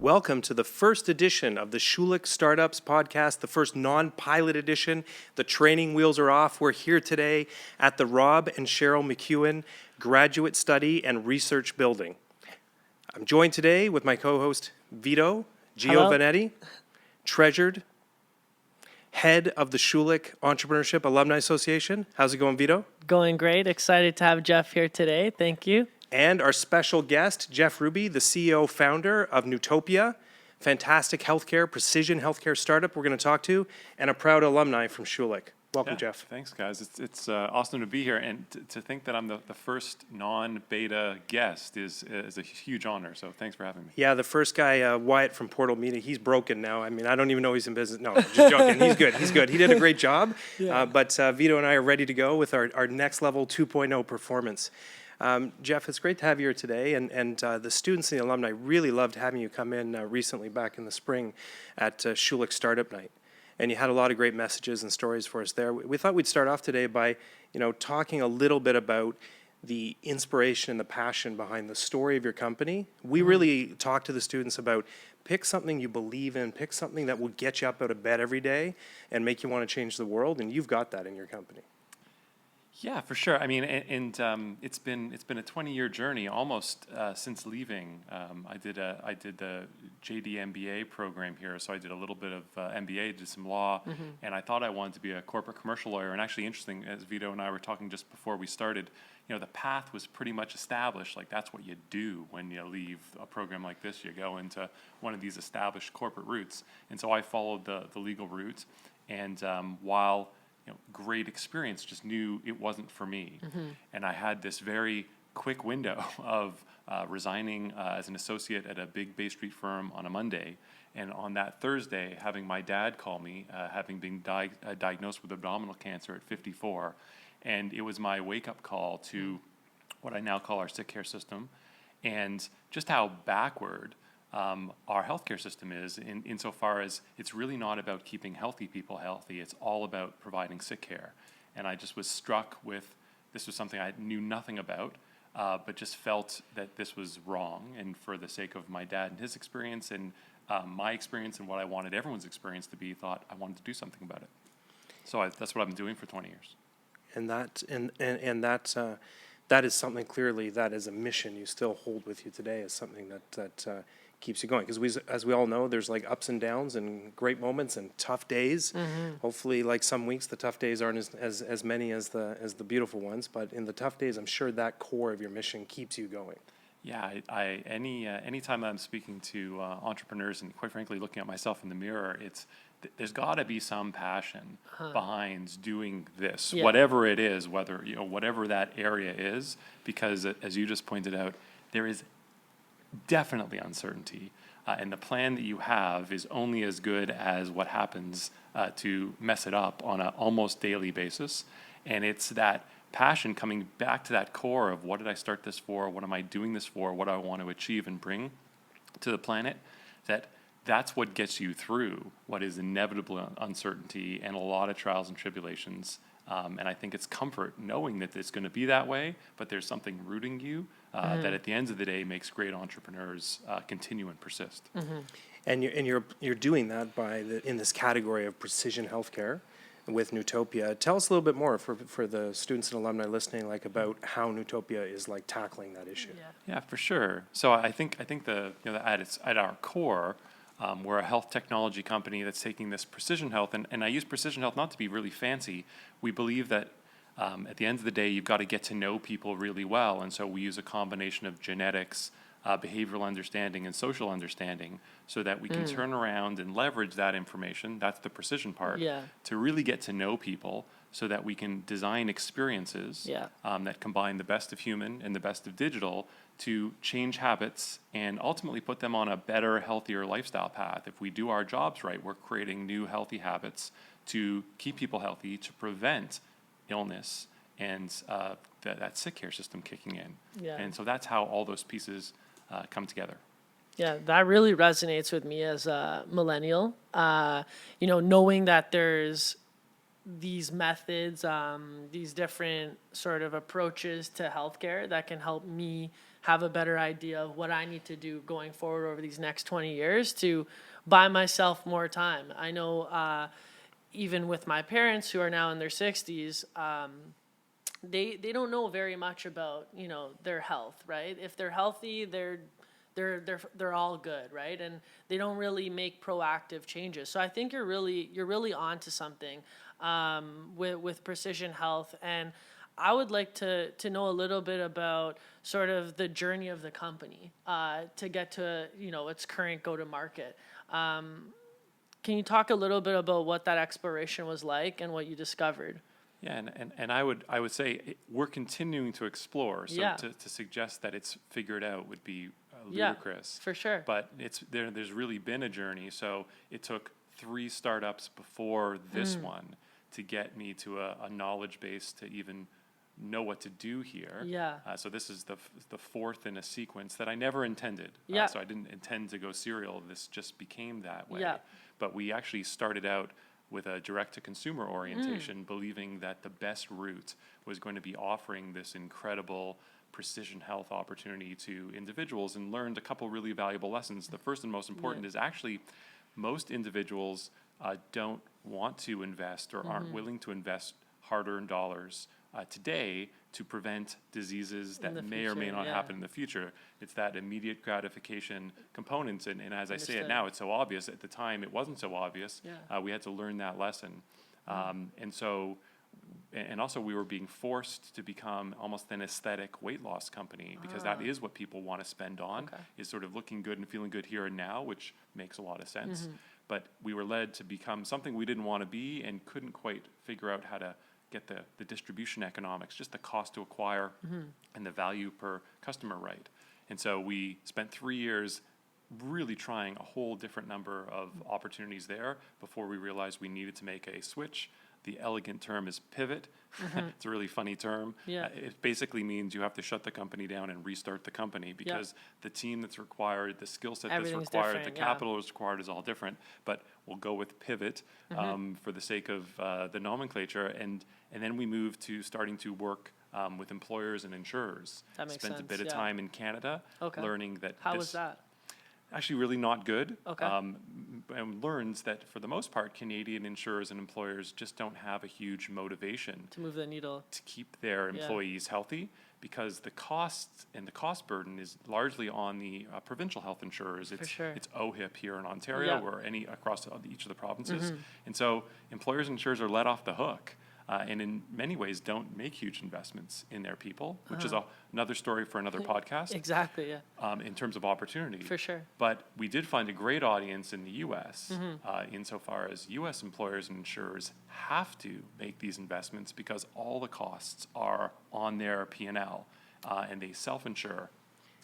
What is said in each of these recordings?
Welcome to the first edition of the Schulich Startups podcast, the first non-pilot edition. The training wheels are off. We're here today at the Rob and Cheryl McEwen Graduate Study and Research Building. I'm joined today with my co-host Vito, Giovannetti, treasured head of the Schulich Entrepreneurship Alumni Association. How's it going, Vito? Going great. Excited to have Jeff here today. Thank you. And our special guest, Jeff Ruby, the CEO founder of Newtopia, fantastic healthcare, precision healthcare startup we're going to talk to, and a proud alumni from Schulich. Welcome, Jeff. Thanks, guys. It's awesome to be here, and to think that I'm the first non-beta guest is a huge honor, so thanks for having me. Yeah, the first guy, Wyatt from Portal Media, he's broken now. I mean, I don't even know he's in business. No, just joking. He's good. He did a great job, but Vito and I are ready to go with our next level 2.0 performance. Jeff, it's great to have you here today, and the students and the alumni really loved having you come in recently back in the spring at Schulich Startup Night, and you had a lot of great messages and stories for us there. We thought we'd start off today by, talking a little bit about the inspiration and the passion behind the story of your company. We really talk to the students about pick something you believe in, pick something that will get you up out of bed every day and make you want to change the world, and you've got that in your company. Yeah, for sure. I mean, and it's been a 20-year journey almost since leaving. I did the JD MBA program here, so I did a little bit of MBA, did some law, and I thought I wanted to be a corporate commercial lawyer. And actually, interesting, as Vito and I were talking just before we started, the path was pretty much established. Like, that's what you do when you leave a program like this. You go into one of these established corporate routes, and so I followed the legal route. And while great experience, just knew it wasn't for me. And I had this very quick window of resigning as an associate at a big Bay Street firm on a Monday. And on that Thursday, having my dad call me, having been diagnosed with abdominal cancer at 54. And it was my wake-up call to what I now call our sick care system, and just how backward our healthcare system is insofar as it's really not about keeping healthy people healthy. It's all about providing sick care. And I just was struck with, this was something I knew nothing about, but just felt that this was wrong. And for the sake of my dad and his experience and my experience and what I wanted everyone's experience to be, thought I wanted to do something about it. So that's what I've been doing for 20 years. And that is something clearly, that is a mission you still hold with you today, is something that keeps you going, because as we all know, there's like ups and downs and great moments and tough days. Hopefully, like some weeks, the tough days aren't as many as the beautiful ones, but in the tough days, I'm sure that core of your mission keeps you going. Yeah, anytime I'm speaking to entrepreneurs, and quite frankly looking at myself in the mirror, there's got to be some passion behind doing this, whatever it is, whatever that area is, because as you just pointed out, there is definitely uncertainty, and the plan that you have is only as good as what happens to mess it up on an almost daily basis. And it's that passion coming back to that core of, what did I start this for, what am I doing this for, what do I want to achieve and bring to the planet, that's what gets you through what is inevitable uncertainty and a lot of trials and tribulations. And I think it's comfort knowing that it's going to be that way, but there's something rooting you that at the end of the day makes great entrepreneurs continue and persist. And you're doing that in this category of precision healthcare with Newtopia. Tell us a little bit more for the students and alumni listening, about how Newtopia is tackling that issue. Yeah, for sure. So I think at our core, we're a health technology company that's taking this precision health, and I use precision health not to be really fancy. We believe that at the end of the day, you've got to get to know people really well, and so we use a combination of genetics, behavioral understanding, and social understanding, so that we can turn around and leverage that information, that's the precision part, to really get to know people, so that we can design experiences that combine the best of human and the best of digital to change habits and ultimately put them on a better, healthier lifestyle path. If we do our jobs right, we're creating new healthy habits to keep people healthy, to prevent illness and that sick care system kicking in. And so that's how all those pieces come together. Yeah, that really resonates with me as a millennial. Knowing that there's these methods, these different sort of approaches to healthcare that can help me have a better idea of what I need to do going forward over these next 20 years to buy myself more time. I know even with my parents who are now in their 60s, they don't know very much about, you know, their health, right? If they're healthy, they're all good, right? And they don't really make proactive changes. So I think you're really onto something with Precision Health. And I would like to know a little bit about sort of the journey of the company to get to, you know, its current go-to-market. Can you talk a little bit about what that exploration was like and what you discovered? Yeah, and I would say we're continuing to explore. So Yeah. to suggest that it's figured out would be Yeah, ludicrous. for sure. But there's really been a journey. So it took 3 startups before this one to get me to a knowledge base to even know what to do here. Yeah. So this is the fourth in a sequence that I never intended. Yeah. So I didn't intend to go serial. This just became that way. Yeah. But we actually started out with a direct-to-consumer orientation, believing that the best route was going to be offering this incredible precision health opportunity to individuals, and learned a couple really valuable lessons. The first and most important is actually most individuals don't want to invest or aren't willing to invest hard-earned dollars today to prevent diseases that may or may future, not yeah. happen in the future. It's that immediate gratification component, and as I say it Understood. now, it's so obvious. At the time, it wasn't so obvious. Yeah. We had to learn that lesson. And also we were being forced to become almost an aesthetic weight loss company, because that is what people want to spend on, Okay. is sort of looking good and feeling good here and now, which makes a lot of sense. But we were led to become something we didn't want to be and couldn't quite figure out how to get the distribution economics, just the cost to acquire and the value per customer right. And so we spent 3 years really trying a whole different number of opportunities there before we realized we needed to make a switch. The elegant term is pivot. It's a really funny term. Yeah. It basically means you have to shut the company down and restart the company, because the team that's required, the skill set that's Everything's required, the different, yeah. capital that's required is all different. But we'll go with pivot for the sake of the nomenclature. And then we moved to starting to work with employers and insurers. That makes Spent a sense, bit of yeah. time in Canada learning that How was that? actually really not good. Okay. And learns that for the most part, Canadian insurers and employers just don't have a huge motivation To move the needle. to keep their Yeah. employees healthy, because the costs and the cost burden is largely on the provincial health insurers. It's sure. it's OHIP here in Ontario, Yeah. or across each of the provinces, and so employers and insurers are let off the hook. And in many ways don't make huge investments in their people, which is another story for another podcast. Exactly, yeah. In terms of opportunity. For sure. But we did find a great audience in the U.S. Insofar as U.S. employers and insurers have to make these investments because all the costs are on their P&L, and they self-insure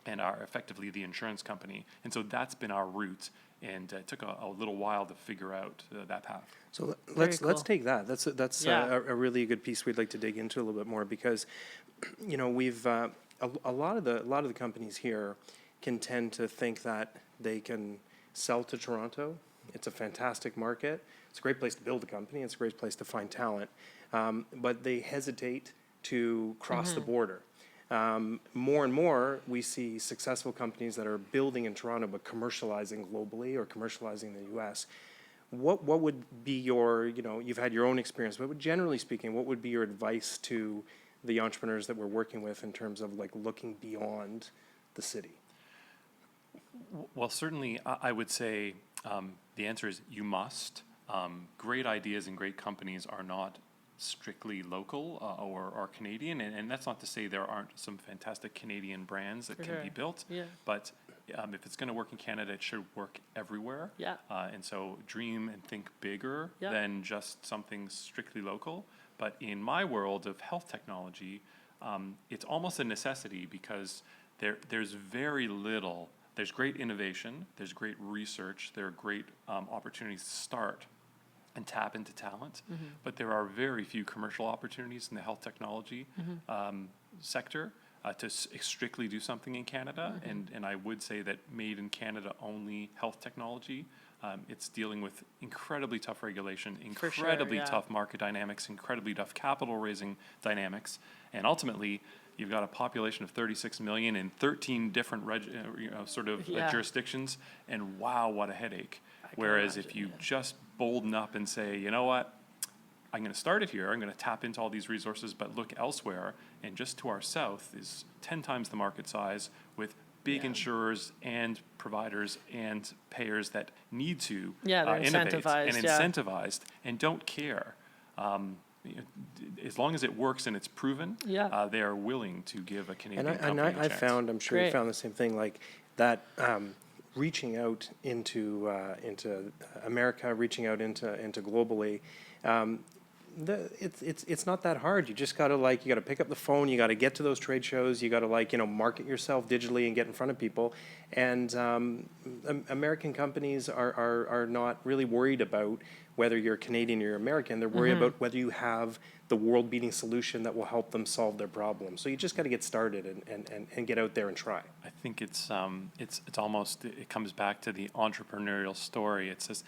and are effectively the insurance company. And so that's been our route, and it took a little while to figure out that path. So let's cool. take that. That's Yeah. a really good piece we'd like to dig into a little bit more, because, you know, we've a lot of the companies here can tend to think that they can sell to Toronto. It's a fantastic market. It's a great place to build a company. It's a great place to find talent, but they hesitate to cross the border. More and more, we see successful companies that are building in Toronto but commercializing globally or commercializing in the U.S. What would be your, you know, you've had your own experience, but generally speaking, what would be your advice to the entrepreneurs that we're working with in terms of like looking beyond the city? Well, certainly, I would say the answer is you must. Great ideas and great companies are not strictly local or Canadian, and that's not to say there aren't some fantastic Canadian brands that can be built, Yeah. but if it's going to work in Canada, it should work everywhere. Yeah. And so dream and think bigger Yeah. than just something strictly local. But in my world of health technology, it's almost a necessity, because there's very little. There's great innovation, there's great research, there are great opportunities to start and tap into talent, but there are very few commercial opportunities in the health technology sector to strictly do something in Canada. And I would say that made in Canada only health technology, it's dealing with incredibly tough regulation, incredibly yeah. tough market dynamics, incredibly tough capital raising dynamics, and ultimately you've got a population of 36 million in 13 different jurisdictions, and wow, what a headache. Whereas if you just bolden up and say, you know what, I'm going to start it here, I'm going to tap into all these resources, but look elsewhere, and just to our south is 10 times the market size with big insurers and providers and payers that need to they're innovate incentivized, and incentivized and don't care. As long as it works and it's proven, they are willing to give a Canadian company a chance. I found, I'm sure you Great. found the same thing, like that reaching out into America, reaching out into globally. It's not that hard. You just gotta you gotta pick up the phone. You gotta get to those trade shows. You gotta market yourself digitally and get in front of people. And American companies are not really worried about whether you're Canadian or you're American. They're worried about whether you have the world-beating solution that will help them solve their problem. So you just got to get started and get out there and try. I think it's almost, it comes back to the entrepreneurial story. It's just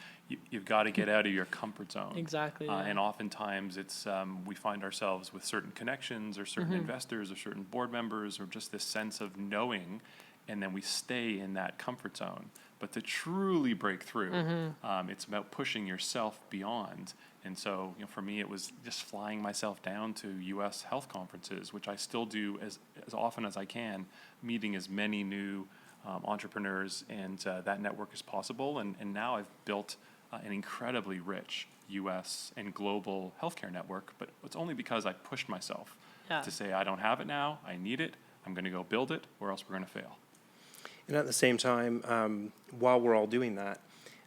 you've got to get out of your comfort zone. Exactly. And oftentimes it's we find ourselves with certain connections or certain investors or certain board members or just this sense of knowing, and then we stay in that comfort zone. But to truly break through, it's about pushing yourself beyond. And so, for me, it was just flying myself down to U.S. health conferences, which I still do as often as I can, meeting as many new entrepreneurs and that network as possible. And now I've built an incredibly rich U.S. and global healthcare network, but it's only because I pushed myself to say, I don't have it now, I need it, I'm going to go build it, or else we're going to fail. And at the same time, while we're all doing that,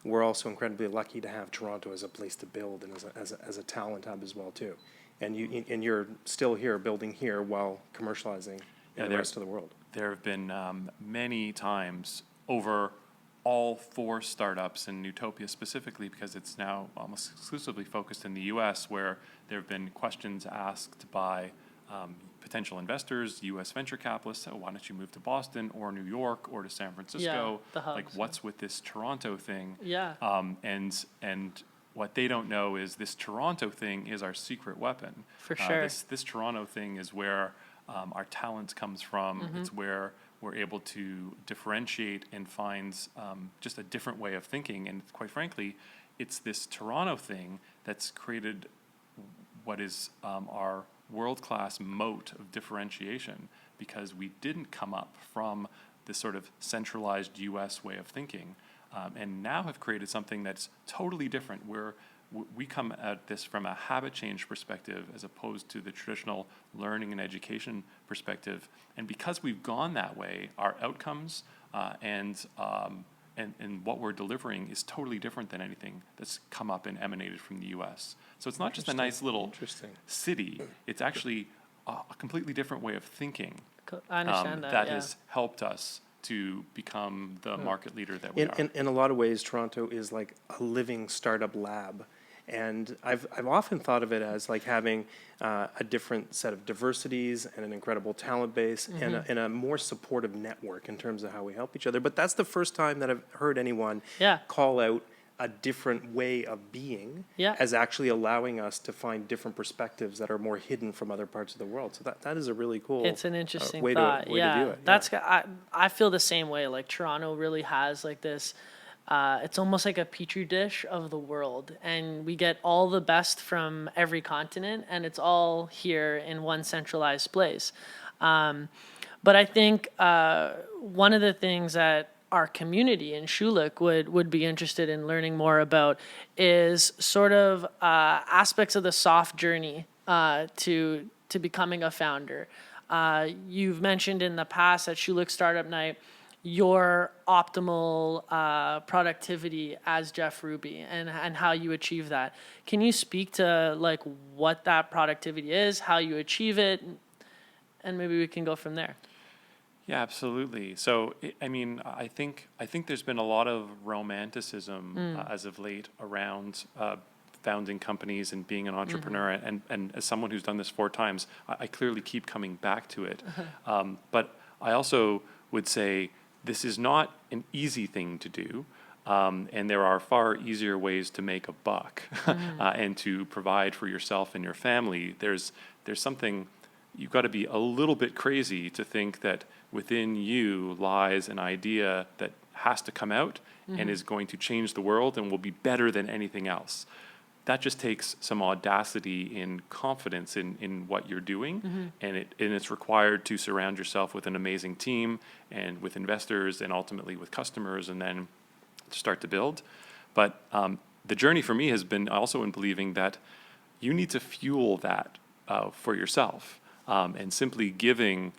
we're also incredibly lucky to have Toronto as a place to build and as a talent hub as well too. And you're still here, building here while commercializing in the rest of the world. There have been many times over all 4 startups in Newtopia specifically, because it's now almost exclusively focused in the U.S., where there have been questions asked by potential investors, U.S. venture capitalists, why don't you move to Boston or New York or to San Francisco? The hubs, what's with this Toronto thing? And what they don't know is this Toronto thing is our secret weapon. For sure. This Toronto thing is where our talent comes from. It's where we're able to differentiate and find just a different way of thinking. And quite frankly, it's this Toronto thing that's created what is our world-class moat of differentiation, because we didn't come up from this sort of centralized U.S. way of thinking, and now have created something that's totally different, where we come at this from a habit change perspective as opposed to the traditional learning and education perspective. And because we've gone that way, our outcomes and what we're delivering is totally different than anything that's come up and emanated from the U.S. So it's not just a nice little city, it's actually a completely different way of thinking. I understand that has helped us to become the market leader that we are. In a lot of ways, Toronto is like a living startup lab. And I've often thought of it as like having a different set of diversities and an incredible talent base and a more supportive network in terms of how we help each other. But that's the first time that I've heard anyone call out a different way of being as actually allowing us to find different perspectives that are more hidden from other parts of the world. So that is a really cool It's an interesting way thought. to do it. That's I feel the same way. Like Toronto really has like this. It's almost like a petri dish of the world, and we get all the best from every continent, and it's all here in one centralized place. But I think one of the things that our community in Schulich would be interested in learning more about is sort of aspects of the soft journey to becoming a founder. You've mentioned in the past at Schulich Startup Night your optimal productivity as Jeff Ruby and how you achieve that. Can you speak to like what that productivity is, how you achieve it, and maybe we can go from there? Yeah, absolutely. So, I think there's been a lot of romanticism as of late around founding companies and being an entrepreneur. And as someone who's done this 4 times, I clearly keep coming back to it. But I also would say this is not an easy thing to do. And there are far easier ways to make a buck and to provide for yourself and your family. There's something, you've got to be a little bit crazy to think that within you lies an idea that has to come out and is going to change the world and will be better than anything else. That just takes some audacity and confidence in what you're doing, and it's required to surround yourself with an amazing team and with investors and ultimately with customers, and then start to build. But the journey for me has been also in believing that you need to fuel that for yourself, and simply giving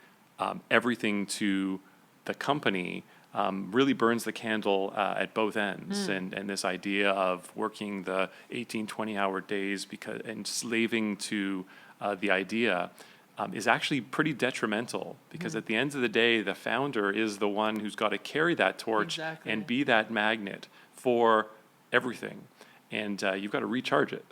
everything to the company really burns the candle at both ends. And this idea of working the 18, 20-hour days and slaving to the idea is actually pretty detrimental, because at the end of the day, the founder is the one who's got to carry that torch and be that magnet for everything. And you've got to recharge it.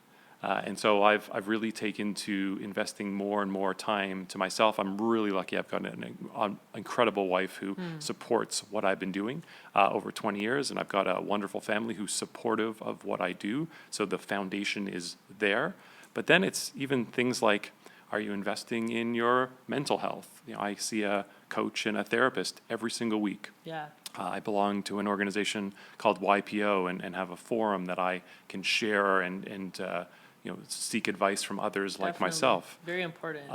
And so I've really taken to investing more and more time to myself. I'm really lucky. I've got an incredible wife who supports what I've been doing over 20 years, and I've got a wonderful family who's supportive of what I do. So the foundation is there. But then it's even things like, are you investing in your mental health? I see a coach and a therapist every single week. Yeah. I belong to an organization called YPO and have a forum that I can share and seek advice from others like Definitely. myself. Very important.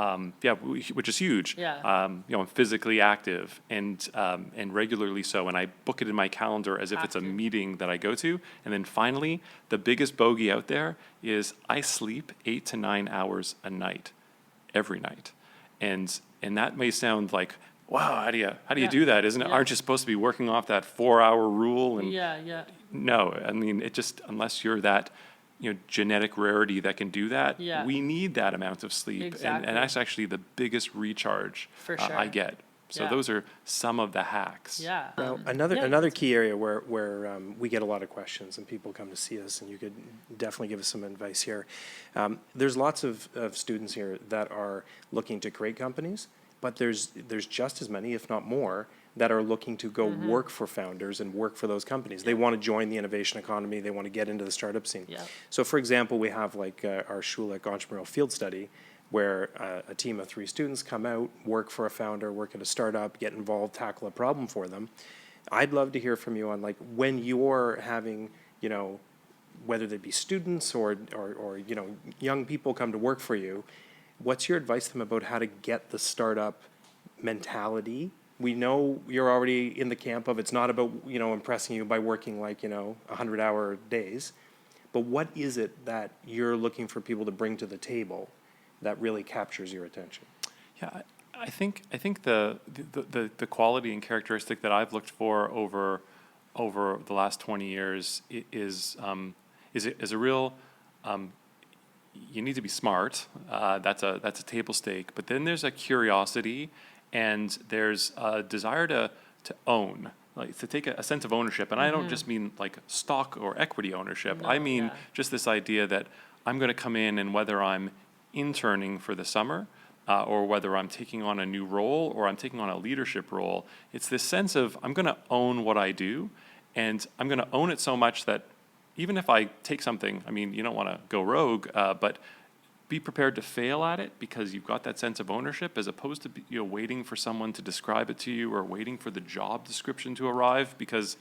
Which is huge. Yeah. I'm physically active and regularly so, and I book it in my calendar as if it's a meeting that I go to. And then finally, the biggest bogey out there is I sleep 8 to 9 hours a night, every night, and that may sound like, wow, how do you do that? Isn't it? Yeah. Aren't you supposed to be working off that 4-hour rule? And Yeah. no, I mean, it just, unless you're that genetic rarity that can do that, we need that amount of sleep. Exactly. And that's actually the biggest recharge For sure. I get. So those are some of the hacks. Yeah. Now, another key area where we get a lot of questions and people come to see us, and you could definitely give us some advice here. There's lots of students here that are looking to create companies, but there's just as many, if not more, that are looking to go work for founders and work for those companies. They want to join the innovation economy. They want to get into the startup scene. Yeah. So, for example, we have like our Schulich entrepreneurial field study, where a team of 3 students come out, work for a founder, work at a startup, get involved, tackle a problem for them. I'd love to hear from you on, like, when you're having, whether they be students or young people come to work for you, what's your advice to them about how to get the startup mentality? We know you're already in the camp of it's not about, impressing you by working like, 100-hour days. But what is it that you're looking for people to bring to the table that really captures your attention? Yeah, I think the quality and characteristic that I've looked for over the last 20 years is a real, you need to be smart. That's a table stake. But then there's a curiosity, and there's a desire to own, like to take a sense of ownership. And I don't just mean like stock or equity ownership. I mean just this idea that I'm going to come in, and whether I'm interning for the summer or whether I'm taking on a new role or I'm taking on a leadership role, it's this sense of I'm going to own what I do, and I'm going to own it so much that even if I take something, I mean, you don't want to go rogue, but be prepared to fail at it because you've got that sense of ownership, as opposed to waiting for someone to describe it to you or waiting for the job description to arrive, because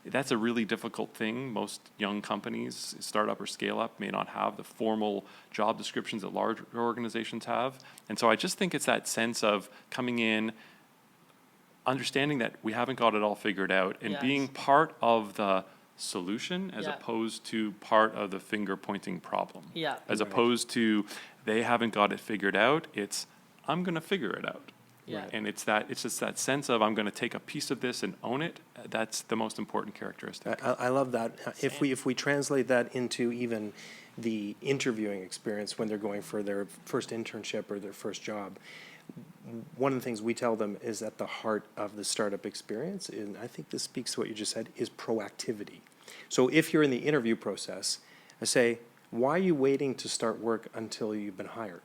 that's a really difficult thing. Most young companies, startup or scale up, may not have the formal job descriptions that large organizations have. And so I just think it's that sense of coming in, understanding that we haven't got it all figured out, and being part of the solution as opposed to part of the finger pointing problem. Yeah. As opposed to they haven't got it figured out, it's I'm going to figure it out. Yeah. And it's just that sense of I'm going to take a piece of this and own it. That's the most important characteristic. I love that. If we translate that into even the interviewing experience when they're going for their first internship or their first job, one of the things we tell them is at the heart of the startup experience, and I think this speaks to what you just said, is proactivity. So if you're in the interview process, I say, why are you waiting to start work until you've been hired?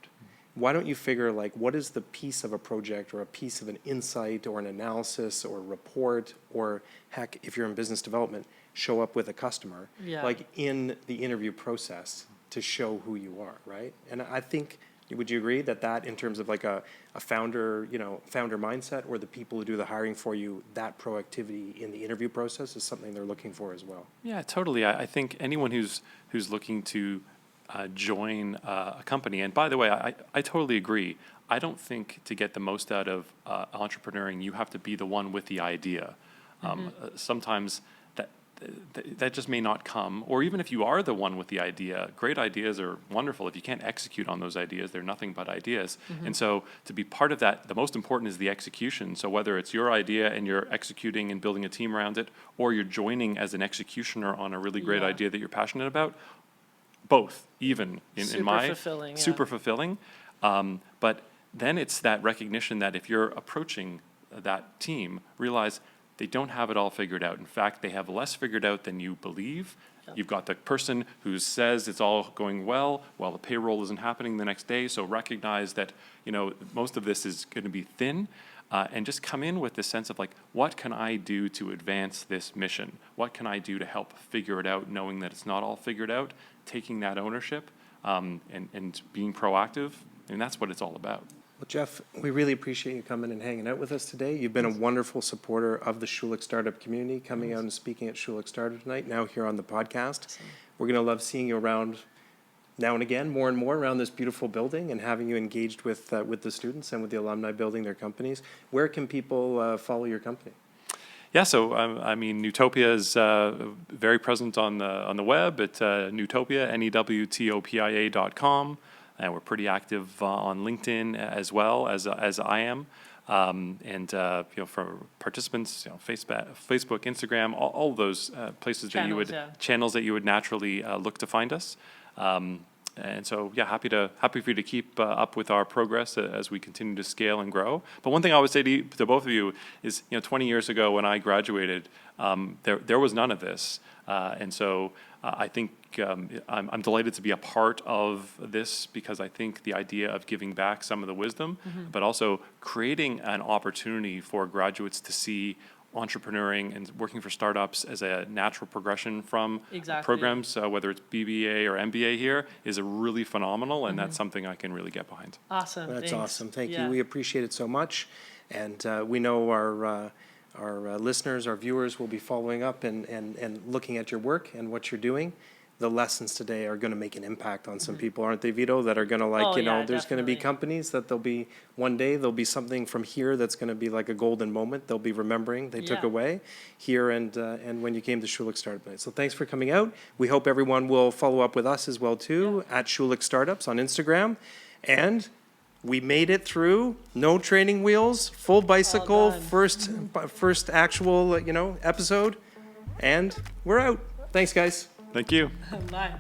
Why don't you figure, like, what is the piece of a project or a piece of an insight or an analysis or a report, or heck, if you're in business development, show up with a customer, like in the interview process to show who you are, right? And I think Would you agree that in terms of like a founder, founder mindset, or the people who do the hiring for you, that proactivity in the interview process is something they're looking for as well? Yeah, totally. I think anyone who's looking to join a company, and by the way, I totally agree. I don't think to get the most out of entrepreneuring, you have to be the one with the idea. Sometimes that just may not come, or even if you are the one with the idea, great ideas are wonderful. If you can't execute on those ideas, they're nothing but ideas. And so to be part of that, the most important is the execution. So whether it's your idea and you're executing and building a team around it, or you're joining as an executioner on a really great idea that you're passionate about, both, even in my fulfilling, super fulfilling. But then it's that recognition that if you're approaching that team, realize they don't have it all figured out. In fact, they have less figured out than you believe. You've got the person who says it's all going well while the payroll isn't happening the next day. So recognize that, most of this is going to be thin, and just come in with this sense of like, what can I do to advance this mission? What can I do to help figure it out, knowing that it's not all figured out, taking that ownership, and being proactive. And that's what it's all about. Well, Jeff, we really appreciate you coming and hanging out with us today. You've been a wonderful supporter of the Schulich startup community, coming out and speaking at Schulich Startup tonight, now here on the podcast. We're going to love seeing you around now and again, more and more around this beautiful building, and having you engaged with the students and with the alumni building their companies. Where can people follow your company? Yeah, so Newtopia is very present on the web at Newtopia, Newtopia.com. And we're pretty active on LinkedIn as well as I am. For participants, Facebook, Instagram, all of those places channels that you would naturally look to find us. And so, happy for you to keep up with our progress as we continue to scale and grow. But one thing I would say to both of you is, 20 years ago when I graduated, there was none of this. And so I think I'm delighted to be a part of this, because I think the idea of giving back some of the wisdom, but also creating an opportunity for graduates to see entrepreneuring and working for startups as a natural progression from programs, whether it's BBA or MBA here, is a really phenomenal, and that's something I can really get behind. Awesome. That's Thanks. awesome. Thank you. We appreciate it so much. And we know our listeners, our viewers will be following up and looking at your work and what you're doing. The lessons today are going to make an impact on some people, aren't they, Vito? That are going to there's going to be companies that one day there'll be something from here that's going to be like a golden moment they'll be remembering they took away here and when you came to Schulich Startup Night. So thanks for coming out. We hope everyone will follow up with us as well too at Schulich Startups on Instagram. And we made it through, no training wheels, full bicycle, first actual episode, and we're out. Thanks, guys. Thank you. Bye.